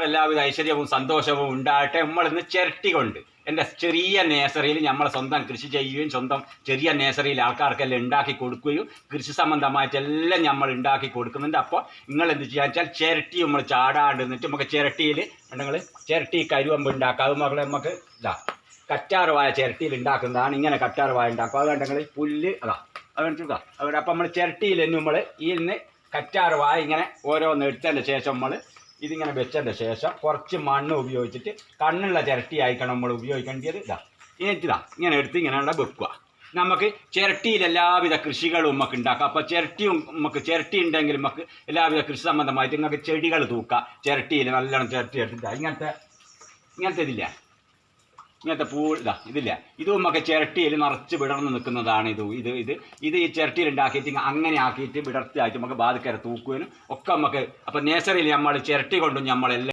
എല്ലാവിധ ഐശ്വര്യവും സന്തോഷവും ഉണ്ടാകട്ടെ. നമ്മളിന്ന് ചിരട്ടി കൊണ്ട് എൻ്റെ ചെറിയ നേഴ്സറിയിൽ നമ്മൾ സ്വന്തം കൃഷി ചെയ്യുകയും സ്വന്തം ചെറിയ നേഴ്സറിയിൽ ആൾക്കാർക്കെല്ലാം ഉണ്ടാക്കി കൊടുക്കുകയും കൃഷി സംബന്ധമായിട്ടെല്ലാം നമ്മൾ ഉണ്ടാക്കി കൊടുക്കുന്നുണ്ട്. അപ്പോൾ നിങ്ങൾ എന്ത് ചെയ്യുക വെച്ചാൽ ചിരട്ടി നമ്മൾ ചാടാണ്ട് നിന്നിട്ട് നമുക്ക് ചിരട്ടിയിൽ നിങ്ങൾ ചിരട്ടി കരുവമ്പ് ഉണ്ടാക്കുക. അത് മകളെ നമുക്ക് ഇതാ കറ്റാറുവായ ചിരട്ടിയിൽ ഉണ്ടാക്കുന്നതാണ്. ഇങ്ങനെ കറ്റാറുവായ ഉണ്ടാക്കുക. അതുകൊണ്ട് നിങ്ങൾ പുല്ല് അത് വെച്ചിട്ടുക അതുകൊണ്ട് അപ്പം നമ്മൾ ചിരട്ടിയിൽ നമ്മൾ ഈ ഇന്ന് കറ്റാറുവായ ഇങ്ങനെ ഓരോന്ന് എടുത്തതിൻ്റെ ശേഷം നമ്മൾ ഇതിങ്ങനെ വെച്ചതിൻ്റെ ശേഷം കുറച്ച് മണ്ണ് ഉപയോഗിച്ചിട്ട് കണ്ണുള്ള ചിരട്ടി ആയിക്കണം നമ്മൾ ഉപയോഗിക്കേണ്ടത്. ഇങ്ങനെ എടുത്ത് ഇങ്ങനെ വെക്കുക. നമുക്ക് ചിരട്ടിയിൽ എല്ലാവിധ കൃഷികളും നമുക്ക് ഉണ്ടാക്കാം. അപ്പോൾ ചിരട്ടി ഉണ്ടെങ്കിൽ നമുക്ക് എല്ലാവിധ കൃഷി സംബന്ധമായിട്ട് നിങ്ങൾക്ക് ചെടികൾ തൂക്കാം. ചിരട്ടിയിൽ നല്ലോണം ചിരട്ടി എടുത്തിട്ട് ഇങ്ങനത്തെ ഇതില്ല, ഇങ്ങനത്തെ ഇതില്ല, ഇത് നമുക്ക് ചിരട്ടിയിൽ നിറച്ച് വിടർന്ന് നിൽക്കുന്നതാണ്. ഇത് ഈ ചിരട്ടിയിൽ ഉണ്ടാക്കിയിട്ട് അങ്ങനെ ആക്കിയിട്ട് വിടർത്തിയായിട്ട് നമുക്ക് ബാധിക്കര തൂക്കുവാനും ഒക്കെ നമുക്ക്. അപ്പം നേഴ്സറിയിൽ നമ്മൾ ചിരട്ടി കൊണ്ടും നമ്മളെല്ലാം